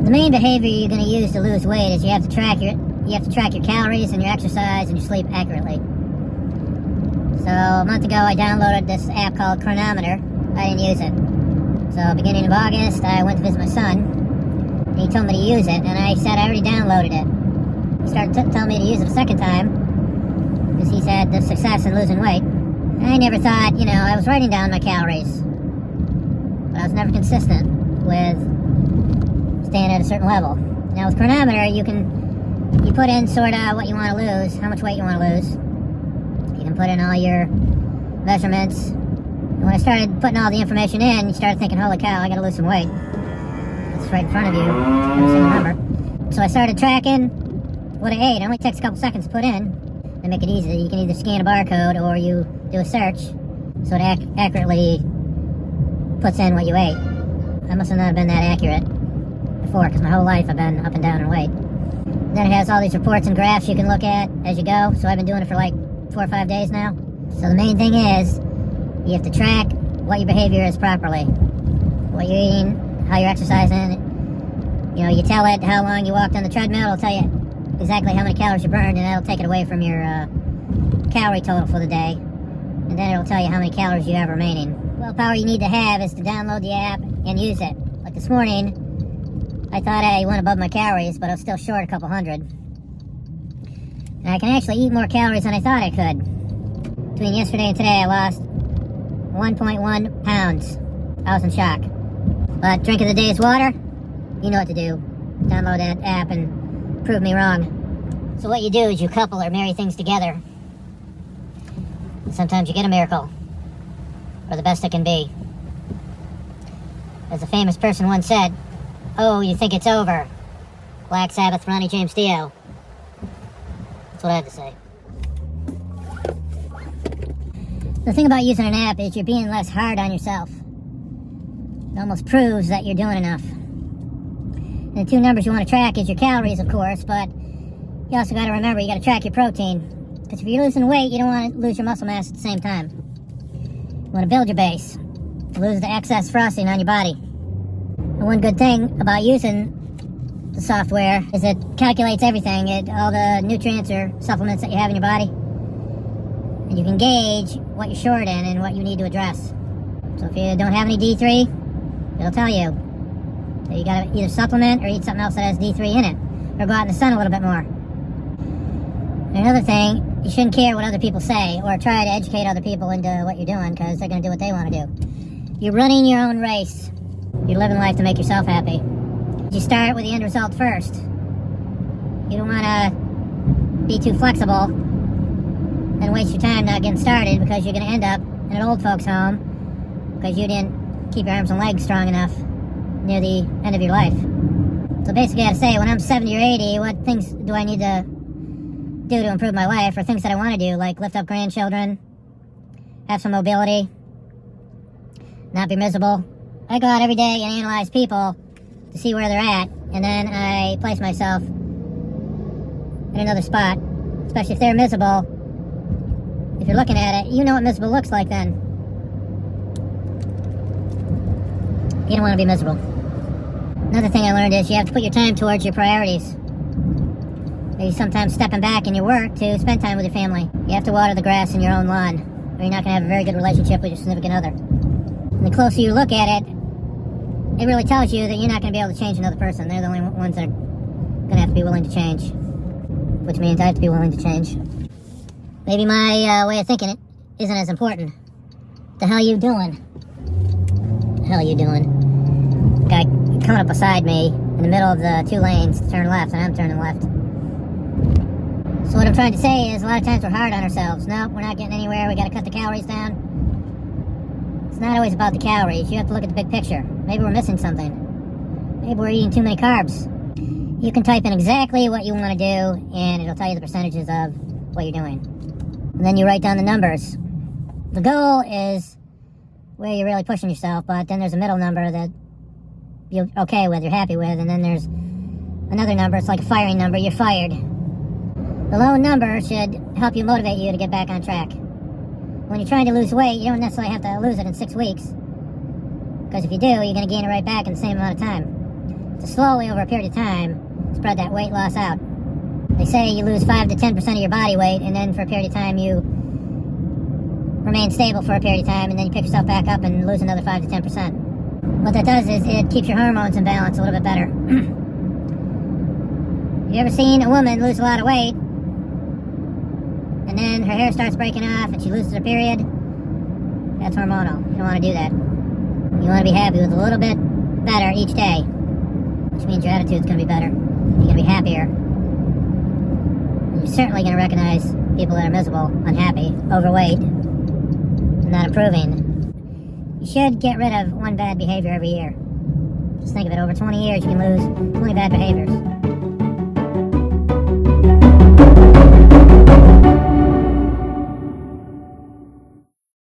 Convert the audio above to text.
The main behavior you're going to use to lose weight is you have to track your calories and your exercise and your sleep accurately. So a month ago I downloaded this app called Chronometer. I didn't use it. So beginning of August I went to visit my son and he told me to use it, and I said I already downloaded it. He started telling me to use it a second time because he's had the success in losing weight. I never thought, I was writing down my calories, but I was never consistent with staying at a certain level. Now with Chronometer, you put in sort of what you want to lose, how much weight you want to lose. You can put in all your measurements. And when I started putting all the information in, you started thinking, holy cow, I gotta lose some weight. It's right in front of you, every single number. So I started tracking what I ate. It only takes a couple seconds to put in. They make it easy. You can either scan a barcode or you do a search, so it accurately puts in what you ate. I must have not been that accurate before, because my whole life I've been up and down in weight. Then it has all these reports and graphs you can look at as you go. So I've been doing it for like 4 or 5 days now. So the main thing is you have to track what your behavior is properly. What you're eating, how you're exercising. You tell it how long you walked on the treadmill. It'll tell you exactly how many calories you burned, and that'll take it away from your calorie total for the day. And then it'll tell you how many calories you have remaining. Willpower you need to have is to download the app and use it. Like this morning, I thought I went above my calories, but I was still short a couple hundred. And I can actually eat more calories than I thought I could. Between yesterday and today, I lost 1.1 pounds. I was in shock. But drink of the day is water. You know what to do. Download that app and prove me wrong. So what you do is you couple or marry things together. Sometimes you get a miracle. Or the best it can be. As a famous person once said, "Oh, you think it's over?" Black Sabbath, Ronnie James Dio. That's what I had to say. The thing about using an app is you're being less hard on yourself. It almost proves that you're doing enough. And the two numbers you want to track is your calories, of course, but you also got to remember you got to track your protein. Because if you're losing weight, you don't want to lose your muscle mass at the same time. You want to build your base. Lose the excess frosting on your body. And one good thing about using the software is it calculates everything, all the nutrients or supplements that you have in your body. And you can gauge what you're short in and what you need to address. So if you don't have any D3, it'll tell you. So you gotta either supplement or eat something else that has D3 in it. Or go out in the sun a little bit more. And another thing, you shouldn't care what other people say or try to educate other people into what you're doing, because they're gonna do what they want to do. You're running your own race. You're living life to make yourself happy. You start with the end result first. You don't want to be too flexible and waste your time not getting started, because you're going to end up in an old folks home because you didn't keep your arms and legs strong enough near the end of your life. So basically I got to say, when I'm 70 or 80, what things do I need to do to improve my life, or things that I want to do, like lift up grandchildren, have some mobility, not be miserable. I go out every day and analyze people to see where they're at, and then I place myself in another spot, especially if they're miserable. If you're looking at it, you know what miserable looks like then. You don't want to be miserable. Another thing I learned is you have to put your time towards your priorities. Maybe sometimes stepping back in your work to spend time with your family. You have to water the grass in your own lawn, or you're not going to have a very good relationship with your significant other. And the closer you look at it, it really tells you that you're not going to be able to change another person. They're the only ones that are going to have to be willing to change. Which means I have to be willing to change. Maybe my way of thinking it isn't as important. The hell you doing? The hell you doing? Guy coming up beside me in the middle of the two lanes to turn left, and I'm turning left. So what I'm trying to say is, a lot of times we're hard on ourselves. No, we're not getting anywhere. We got to cut the calories down. It's not always about the calories. You have to look at the big picture. Maybe we're missing something. Maybe we're eating too many carbs. You can type in exactly what you want to do, and it'll tell you the percentages of what you're doing. And then you write down the numbers. The goal is where you're really pushing yourself, but then there's a middle number that you're okay with, you're happy with, and then there's another number, it's like a firing number, you're fired. The low number should help you motivate you to get back on track. When you're trying to lose weight, you don't necessarily have to lose it in 6 weeks. Because if you do, you're going to gain it right back in the same amount of time. to slowly, over a period of time, spread that weight loss out. They say you lose 5 to 10% of your body weight, and then for a period of time you remain stable for a period of time, and then you pick yourself back up and lose another 5 to 10%. What that does is it keeps your hormones in balance a little bit better. You ever seen a woman lose a lot of weight, and then her hair starts breaking off, and she loses her period? That's hormonal. You don't want to do that. You want to be happy with a little bit better each day, which means your attitude's going to be better. You're going to be happier. And you're certainly going to recognize people that are miserable, unhappy, overweight, and not improving. You should get rid of one bad behavior every year. Just think of it, over 20 years you can lose 20 bad behaviors.